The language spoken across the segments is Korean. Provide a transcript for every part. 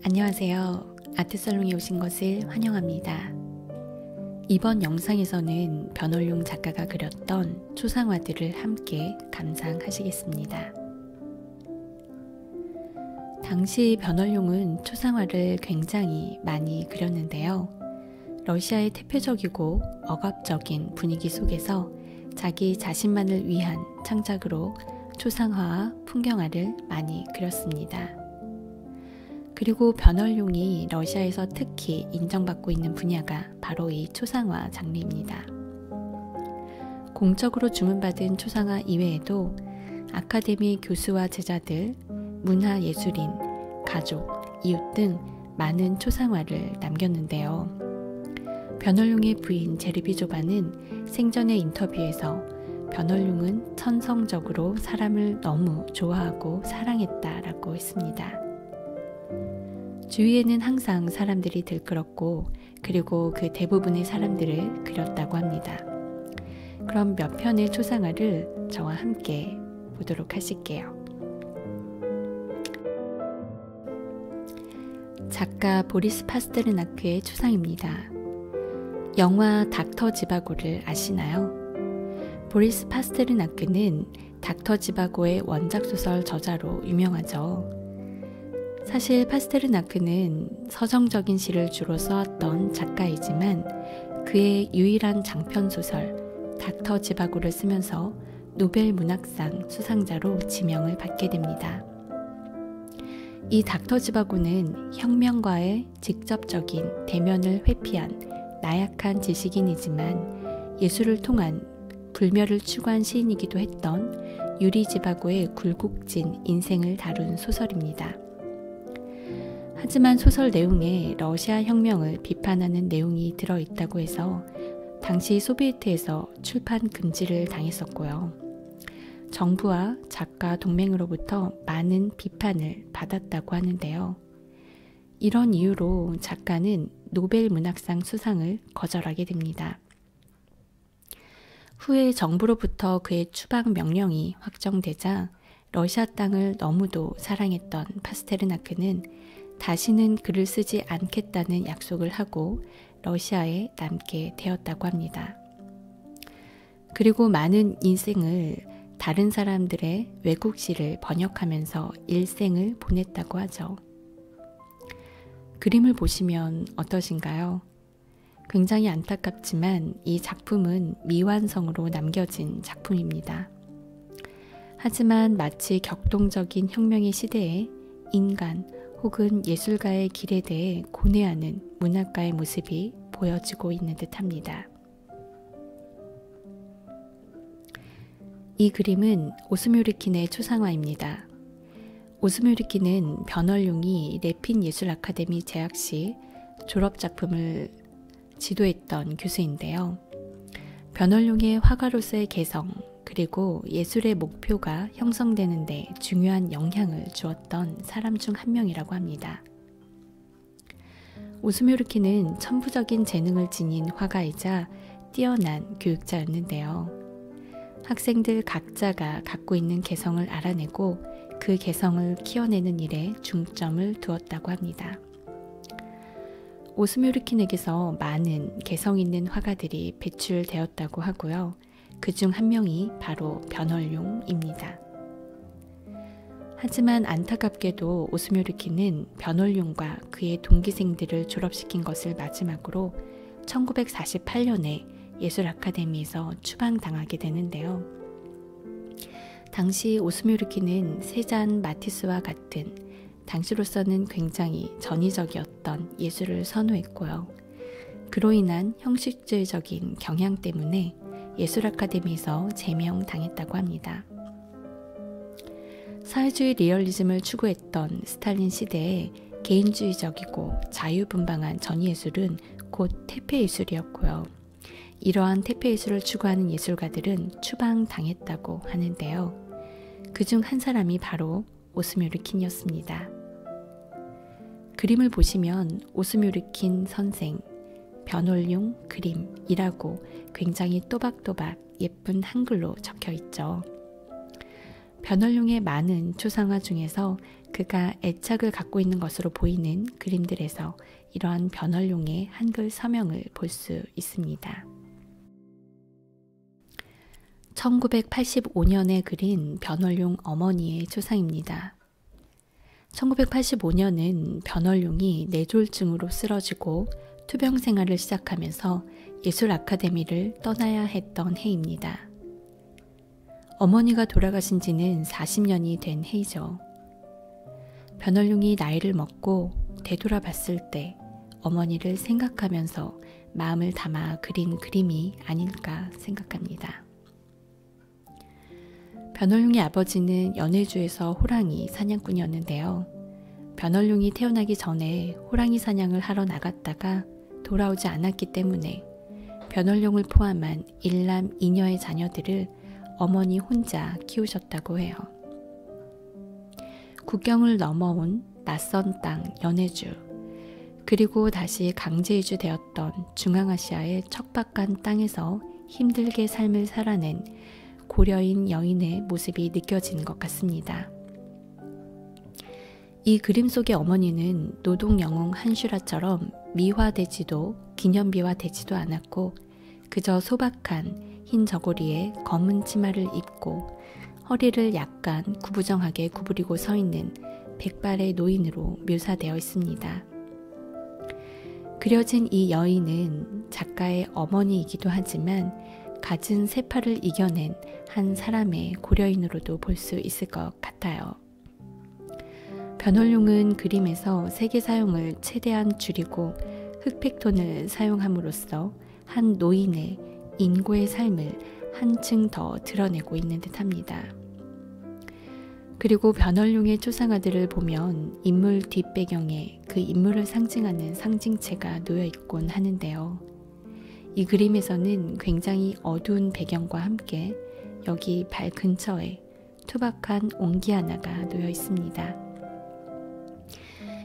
안녕하세요. 아트살롱에 오신 것을 환영합니다. 이번 영상에서는 변월룡 작가가 그렸던 초상화들을 함께 감상하시겠습니다. 당시 변월룡은 초상화를 굉장히 많이 그렸는데요. 러시아의 대표적이고 억압적인 분위기 속에서 자기 자신만을 위한 창작으로 초상화와 풍경화를 많이 그렸습니다. 그리고 변월룡이 러시아에서 특히 인정받고 있는 분야가 바로 이 초상화 장르입니다. 공적으로 주문받은 초상화 이외에도 아카데미 교수와 제자들, 문화예술인, 가족, 이웃 등 많은 초상화를 남겼는데요. 변월룡의 부인 제르비조바는 생전의 인터뷰에서 변월룡은 천성적으로 사람을 너무 좋아하고 사랑했다라고 했습니다. 주위에는 항상 사람들이 들끓었고 그리고 그 대부분의 사람들을 그렸다고 합니다. 그럼 몇 편의 초상화를 저와 함께 보도록 하실게요. 작가 보리스 파스테르나크의 초상입니다. 영화 닥터 지바고를 아시나요? 보리스 파스테르나크는 닥터 지바고의 원작 소설 저자로 유명하죠. 사실 파스테르나크는 서정적인 시를 주로 써왔던 작가이지만 그의 유일한 장편소설 닥터 지바고를 쓰면서 노벨 문학상 수상자로 지명을 받게 됩니다. 이 닥터 지바고는 혁명과의 직접적인 대면을 회피한 나약한 지식인이지만 예술을 통한 불멸을 추구한 시인이기도 했던 유리 지바고의 굴곡진 인생을 다룬 소설입니다. 하지만 소설 내용에 러시아 혁명을 비판하는 내용이 들어있다고 해서 당시 소비에트에서 출판 금지를 당했었고요. 정부와 작가 동맹으로부터 많은 비판을 받았다고 하는데요. 이런 이유로 작가는 노벨 문학상 수상을 거절하게 됩니다. 후에 정부로부터 그의 추방 명령이 확정되자 러시아 땅을 너무도 사랑했던 파스테르나크는 다시는 글을 쓰지 않겠다는 약속을 하고 러시아에 남게 되었다고 합니다. 그리고 많은 인생을 다른 사람들의 외국 시를 번역하면서 일생을 보냈다고 하죠. 그림을 보시면 어떠신가요? 굉장히 안타깝지만 이 작품은 미완성으로 남겨진 작품입니다. 하지만 마치 격동적인 혁명의 시대에 인간 혹은 예술가의 길에 대해 고뇌하는 문학가의 모습이 보여지고 있는 듯합니다. 이 그림은 오스뮤리킨의 초상화입니다. 오스뮤리킨은 변월룡이 레핀 예술 아카데미 재학 시 졸업작품을 지도했던 교수인데요. 변월룡의 화가로서의 개성 그리고 예술의 목표가 형성되는 데 중요한 영향을 주었던 사람 중 한 명이라고 합니다. 오스뮤르키는 천부적인 재능을 지닌 화가이자 뛰어난 교육자였는데요. 학생들 각자가 갖고 있는 개성을 알아내고 그 개성을 키워내는 일에 중점을 두었다고 합니다. 오스뮤르킨에게서 많은 개성 있는 화가들이 배출되었다고 하고요. 그중 한 명이 바로 변월룡입니다. 하지만 안타깝게도 오스뮤르킨은 변월룡과 그의 동기생들을 졸업시킨 것을 마지막으로 1948년에 예술 아카데미에서 추방당하게 되는데요. 당시 오스뮤르킨은 세잔 마티스와 같은 당시로서는 굉장히 전위적이었던 예술을 선호했고요. 그로 인한 형식주의적인 경향 때문에 예술 아카데미에서 제명당했다고 합니다. 사회주의 리얼리즘을 추구했던 스탈린 시대에 개인주의적이고 자유분방한 전예술은 곧 퇴폐예술이었고요. 이러한 퇴폐예술을 추구하는 예술가들은 추방당했다고 하는데요. 그중 한 사람이 바로 오스뮤르킨이었습니다. 그림을 보시면 오스뮤르킨 선생, 변월룡 그림이라고 굉장히 또박또박 예쁜 한글로 적혀 있죠. 변월룡의 많은 초상화 중에서 그가 애착을 갖고 있는 것으로 보이는 그림들에서 이러한 변월룡의 한글 서명을 볼 수 있습니다. 1985년에 그린 변월룡 어머니의 초상입니다. 1985년은 변월룡이 뇌졸중으로 쓰러지고 투병 생활을 시작하면서 예술 아카데미를 떠나야 했던 해입니다. 어머니가 돌아가신 지는 40년이 된 해이죠. 변월룡이 나이를 먹고 되돌아봤을 때 어머니를 생각하면서 마음을 담아 그린 그림이 아닐까 생각합니다. 변월룡의 아버지는 연해주에서 호랑이 사냥꾼이었는데요. 변월룡이 태어나기 전에 호랑이 사냥을 하러 나갔다가 돌아오지 않았기 때문에 변월룡을 포함한 일남 이녀의 자녀들을 어머니 혼자 키우셨다고 해요. 국경을 넘어온 낯선 땅 연해주, 그리고 다시 강제 이주되었던 중앙아시아의 척박한 땅에서 힘들게 삶을 살아낸 고려인 여인의 모습이 느껴지는 것 같습니다. 이 그림 속의 어머니는 노동 영웅 한슈라처럼 미화되지도 기념비화되지도 않았고 그저 소박한 흰 저고리에 검은 치마를 입고 허리를 약간 구부정하게 구부리고 서 있는 백발의 노인으로 묘사되어 있습니다. 그려진 이 여인은 작가의 어머니이기도 하지만 갖은 세파를 이겨낸 한 사람의 고려인으로도 볼 수 있을 것 같아요. 변월룡은 그림에서 색의 사용을 최대한 줄이고 흑백톤을 사용함으로써 한 노인의 인고의 삶을 한층 더 드러내고 있는 듯합니다. 그리고 변월룡의 초상화들을 보면 인물 뒷배경에 그 인물을 상징하는 상징체가 놓여 있곤 하는데요. 이 그림에서는 굉장히 어두운 배경과 함께 여기 발 근처에 투박한 옹기 하나가 놓여 있습니다.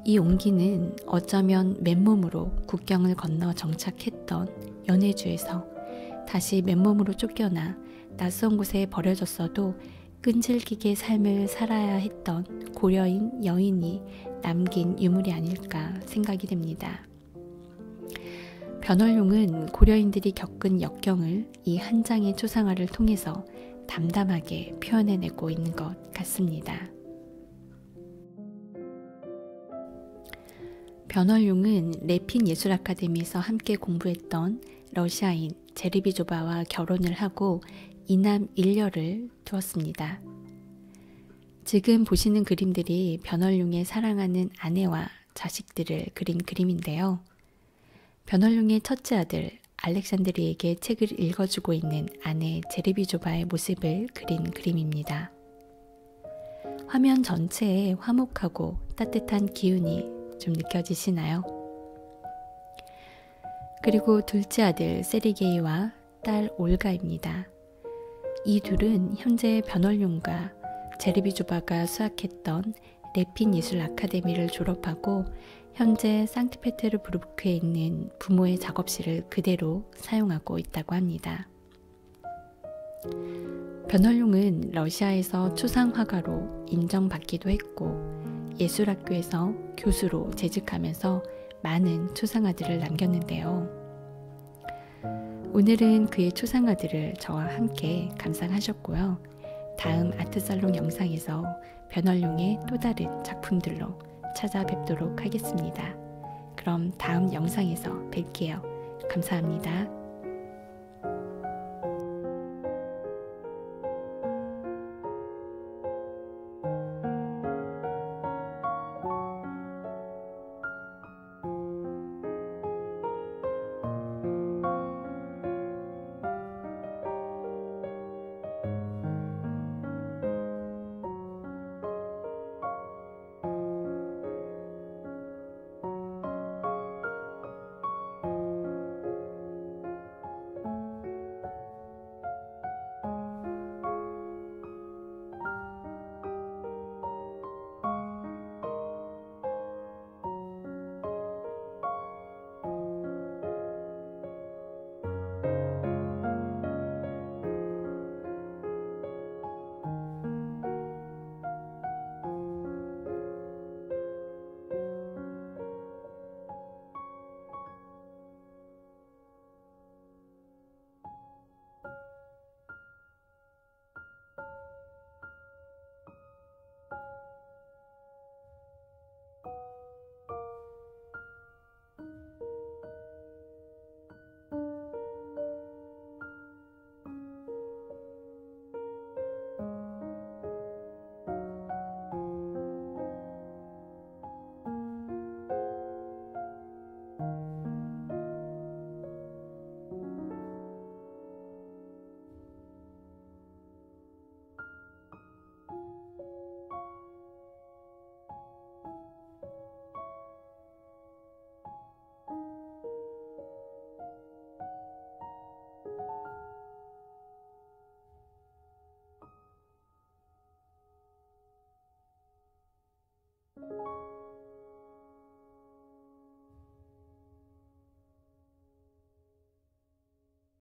이 옹기는 어쩌면 맨몸으로 국경을 건너 정착했던 연해주에서 다시 맨몸으로 쫓겨나 낯선 곳에 버려졌어도 끈질기게 삶을 살아야 했던 고려인 여인이 남긴 유물이 아닐까 생각이 됩니다. 변월룡은 고려인들이 겪은 역경을 이 한 장의 초상화를 통해서 담담하게 표현해내고 있는 것 같습니다. 변월룡은 레핀 예술 아카데미에서 함께 공부했던 러시아인 제르비조바와 결혼을 하고 이남 일녀를 두었습니다. 지금 보시는 그림들이 변월룡의 사랑하는 아내와 자식들을 그린 그림인데요. 변월룡의 첫째 아들 알렉산드리에게 책을 읽어주고 있는 아내 제르비조바의 모습을 그린 그림입니다. 화면 전체에 화목하고 따뜻한 기운이 좀 느껴지시나요? 그리고 둘째 아들 세리게이와 딸 올가입니다. 이 둘은 현재 변월룡과 제르비조바가 수학했던 레핀 예술 아카데미를 졸업하고 현재 상트페테르부르크에 있는 부모의 작업실을 그대로 사용하고 있다고 합니다. 변월룡은 러시아에서 추상화가로 인정받기도 했고 예술학교에서 교수로 재직하면서 많은 초상화들을 남겼는데요. 오늘은 그의 초상화들을 저와 함께 감상하셨고요. 다음 아트살롱 영상에서 변월룡의 또 다른 작품들로 찾아뵙도록 하겠습니다. 그럼 다음 영상에서 뵐게요. 감사합니다.